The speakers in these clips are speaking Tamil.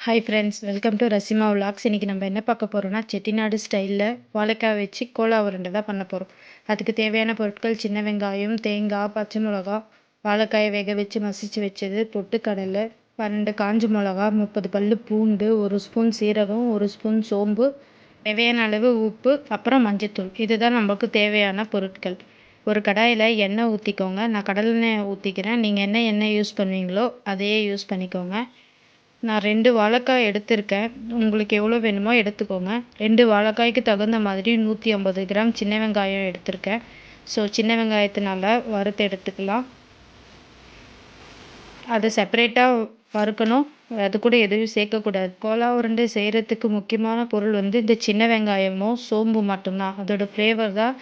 Hi friends, welcome to Rasima vlogs. இன்றைக்கி நம்ம என்ன பார்க்க போகிறோம்னா, செட்டிநாடு ஸ்டைலில் வாழைக்காய் வச்சு கோலா உருண்டை தான் பண்ண போகிறோம். அதுக்கு தேவையான பொருட்கள்: சின்ன வெங்காயம், தேங்காய், பச்சை மிளகா, வாழைக்காயை வேக வச்சு மசிச்சு வச்சது, பொட்டுக்கடலை, 12 காஞ்ச மிளகா, 30 பல் பூண்டு, 1 ஸ்பூன் சீரகம், 1 ஸ்பூன் சோம்பு, தேவையான அளவு உப்பு, அப்புறம் மஞ்சத்தூள். இதுதான் நமக்கு தேவையான பொருட்கள். ஒரு கடாயில் எண்ணெய் ஊற்றிக்கோங்க. நான் கடலெண்ணெய் ஊற்றிக்கிறேன். நீங்கள் என்ன எண்ணெய் யூஸ் பண்ணுவீங்களோ அதையே யூஸ் பண்ணிக்கோங்க. நான் 2 வாழைக்காய் எடுத்திருக்கேன். உங்களுக்கு எவ்வளோ வேணுமோ எடுத்துக்கோங்க. 2 வாழைக்காய்க்கு தகுந்த மாதிரி 150 கிராம் சின்ன வெங்காயம் எடுத்திருக்கேன். ஸோ சின்ன வெங்காயத்தினால வறுத்து எடுத்துக்கலாம். அதை செப்பரேட்டாக வறுக்கணும். அது கூட எதுவும் சேர்க்கக்கூடாது. கோலா உருண்டை செய்கிறதுக்கு முக்கியமான பொருள் இந்த சின்ன வெங்காயமும் சோம்பு மட்டும்தான். அதோட ஃப்ளேவர் தான்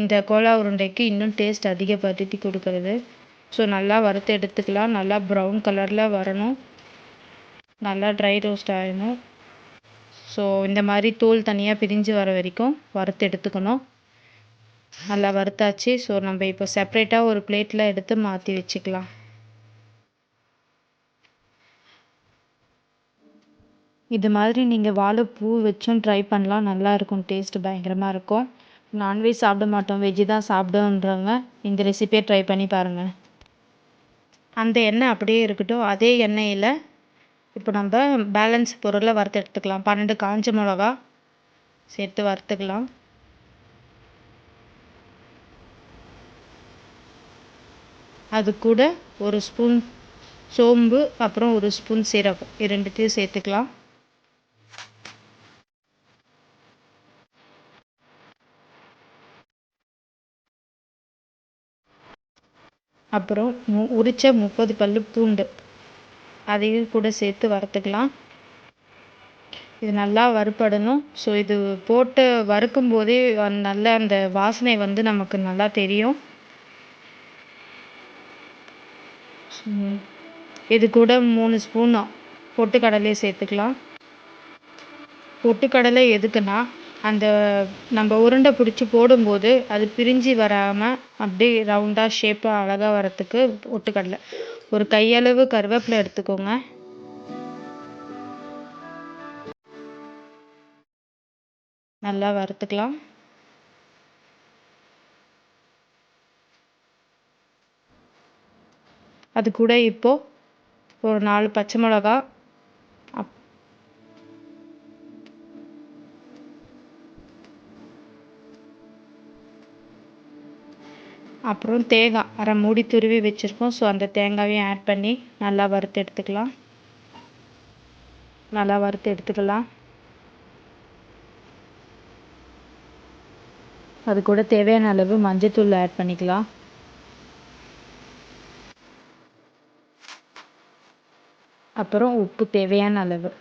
இந்த கோலா உருண்டைக்கு இன்னும் டேஸ்ட் அதிகப்படுத்தி கொடுக்குறது. ஸோ நல்லா வறுத்து எடுத்துக்கலாம். நல்லா ப்ரௌன் கலரில் வரணும். நல்லா ட்ரை ரோஸ்ட் ஆகணும். ஸோ இந்த மாதிரி தோல் தனியாக பிரிஞ்சு வர வரைக்கும் வறுத்து எடுத்துக்கணும். நல்லா வறுத்தாச்சு. ஸோ நம்ம இப்போ செப்ரேட்டாக ஒரு பிளேட்டில் எடுத்து மாற்றி வச்சுக்கலாம். இது மாதிரி நீங்கள் வாழைப்பூ வச்சும் ட்ரை பண்ணலாம். நல்லாயிருக்கும். டேஸ்ட்டு பயங்கரமாக இருக்கும். நான்வெஜ் சாப்பிட மாட்டோம், வெஜ்ஜு தான் சாப்பிடுன்றவங்க இந்த ரெசிபியை ட்ரை பண்ணி பாருங்கள். அந்த எண்ணெய் அப்படியே இருக்கட்டும். அதே எண்ணெயில் இப்போ நம்ம பேலன்ஸ் பொருளை வறுத்து எடுத்துக்கலாம். 12 காஞ்ச மிளகா சேர்த்து வறுத்துக்கலாம். அது கூட 1 ஸ்பூன் சோம்பு, அப்புறம் 1 ஸ்பூன் சீரகம், இது ரெண்டுத்தையும் சேர்த்துக்கலாம். அப்புறம் உரிச்ச 30 பல் பூண்டு, அதையும் கூட சேர்த்து வறுத்துக்கலாம். இது நல்லா வறுபடணும். ஸோ இது போட்டு வறுக்கும் போதே நல்ல அந்த வாசனை நமக்கு நல்லா தெரியும். இது கூட 3 ஸ்பூன் பொட்டுக்கடலையை சேர்த்துக்கலாம். பொட்டுக்கடலை எதுக்குன்னா, அந்த நம்ம உருண்டை பிடிச்சி போடும்போது அது பிரிஞ்சு வராமல் அப்படியே ரவுண்டாக ஷேப்பாக அழகாக வரத்துக்கு பொட்டுக்கடலை. ஒரு கையளவு கருவேப்பிலை எடுத்துக்கோங்க. நல்லா வறுத்துக்கலாம். அது கூட இப்போது ஒரு 4 பச்சை மிளகா, அப்புறம் தேங்காய் அரை மூடி துருவி வச்சுருக்கோம். ஸோ அந்த தேங்காயையும் ஆட் பண்ணி நல்லா வறுத்து எடுத்துக்கலாம். அது கூட தேவையான அளவு மஞ்சத்தூள் ஆட் பண்ணிக்கலாம். அப்புறம் உப்பு தேவையான அளவு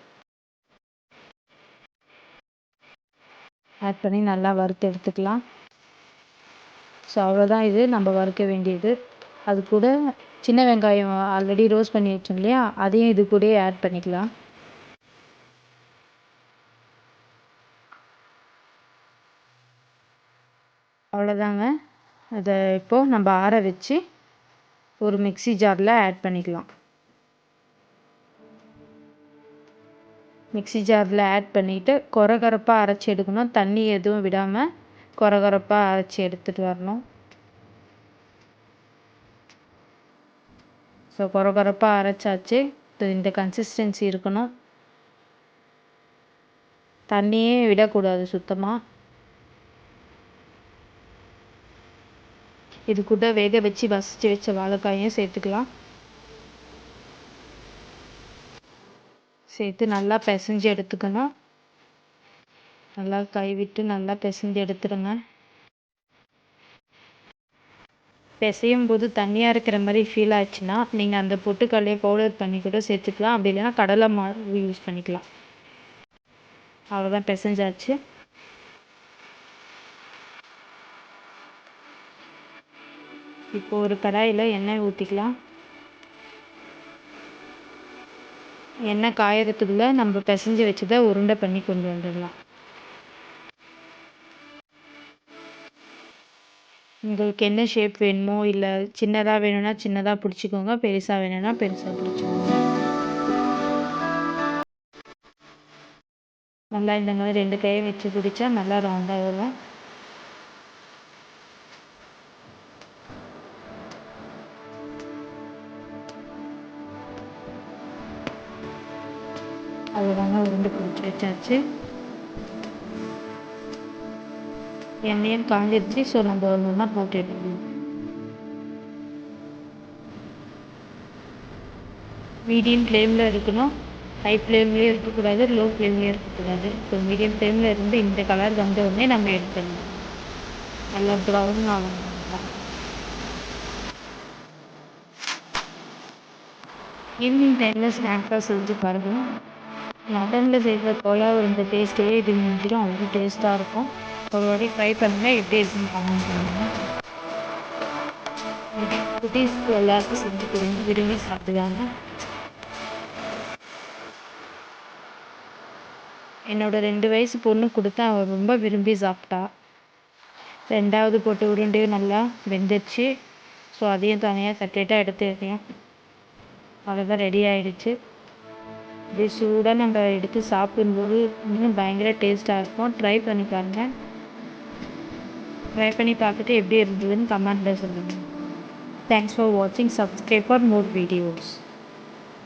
ஆட் பண்ணி நல்லா வறுத்து எடுத்துக்கலாம். ஸோ அவ்வளோதான், இது நம்ம வறுக்க வேண்டியது. அது கூட சின்ன வெங்காயம் ஆல்ரெடி ரோஸ்ட் பண்ணி வச்சோம் இல்லையா, அதையும் இது கூடயே ஆட் பண்ணிக்கலாம். அவ்வளோதாங்க. அதை இப்போது நம்ம ஆற வச்சு ஒரு மிக்ஸி ஜாரில் ஆட் பண்ணிக்கலாம். மிக்ஸி ஜாரில் ஆட் பண்ணிவிட்டு கொரகொரப்பாக அரைச்சி எடுக்கணும். தண்ணி எதுவும் விடாமல் கொரகொரப்பாக அரைச்சி எடுத்துகிட்டு வரணும். ஸோ கொரகொரப்பாக அரைச்சாச்சு. இந்த கன்சிஸ்டன்சி இருக்கணும். தண்ணியே விடக்கூடாது சுத்தமாக. இது கூட வேக வச்சு மசிச்சு வச்ச வாழைக்காயும் சேர்த்துக்கலாம். சேர்த்து நல்லா பிசைஞ்சு எடுத்துக்கணும். நல்லா கைவிட்டு நல்லா பிசைஞ்சு எடுத்துடுங்க. பிசையும் போது தண்ணியாக இருக்கிற மாதிரி ஃபீல் ஆச்சுன்னா நீங்கள் அந்த பொட்டுக்கடலையை பவுடர் பண்ணி கூட சேர்த்துக்கலாம். அப்படி இல்லைன்னா கடலை மாவு யூஸ் பண்ணிக்கலாம். அவ்வளோதான், பிசைஞ்சாச்சு. இப்போ ஒரு கடாயில் எண்ணெய் ஊற்றிக்கலாம். எண்ணெய் காயறதுக்குள்ளே நம்ம பிசைஞ்சு வச்சதை உருண்டை பண்ணி கொண்டு வந்துடலாம். உங்களுக்கு என்ன ஷேப் வேணுமோ, இல்லை சின்னதாக வேணும்னா சின்னதாக பிடிச்சிக்கோங்க, பெருசாக வேணும்னா பெருசாக பிடிச்சிக்கோங்க. நல்லா இந்த மாதிரி 2 கையை வச்சு பிடிச்சா நல்லா ரவுண்டாக வரும். அவ்வளோதாங்க, உருண்டை பிடிச்சி வச்சாச்சு. எண்ணெயும் காஞ்சிருச்சு. ஸோ நம்ம ஒன்றா போட்டு எடுக்கணும். மீடியம் ஃப்ளேமில் இருக்கணும். ஹை ஃப்ளேம்லேயும் இருக்கக்கூடாது, லோ ஃப்ளேம்லேயும் இருக்கக்கூடாது. ஸோ மீடியம் ஃப்ளேமில் இருந்து இந்த கலர் வந்த உடனே நம்ம எடுத்துடணும். நல்லா ப்ரௌன் ஆகணும். ஈவினிங் டைமில் ஸ்நாக்ஸாக செஞ்சு பாருங்கள். மட்டனில் செய்கிற கோலா உருண்டை டேஸ்ட்டே இது முடிஞ்சிடும். அவ்வளோ டேஸ்ட்டாக இருக்கும். ஒரு வாட்டி ட்ரை பண்ணுங்கள். எப்படி இருக்குன்னு கமெண்ட் பண்ணுங்கள். குட்டீஸ்க்கு எல்லாருக்கும் செஞ்சு கொடுங்க, விரும்பி சாப்பிடுவாங்க. என்னோட 2 வயசு பொண்ணு கொடுத்தா அவள் ரொம்ப விரும்பி சாப்பிட்டா. 2வது போட்டு உருண்டையும் நல்லா வெந்துருச்சு. ஸோ அதையும் தனியாக செப்பரேட்டாக எடுத்து வைக்கலாம். அவ்வளோதான், ரெடி ஆகிடுச்சு. இது சூடாக நம்ம எடுத்து சாப்பிடும்போது இன்னும் பயங்கர டேஸ்ட்டாக இருக்கும். ட்ரை பண்ணி பாருங்கள். ட்ரை பண்ணி பார்த்துட்டு எப்படி இருந்ததுன்னு கமெண்ட்டில் சொல்லுங்கள். தேங்க்ஸ் ஃபார் வாட்சிங். Subscribe for more videos.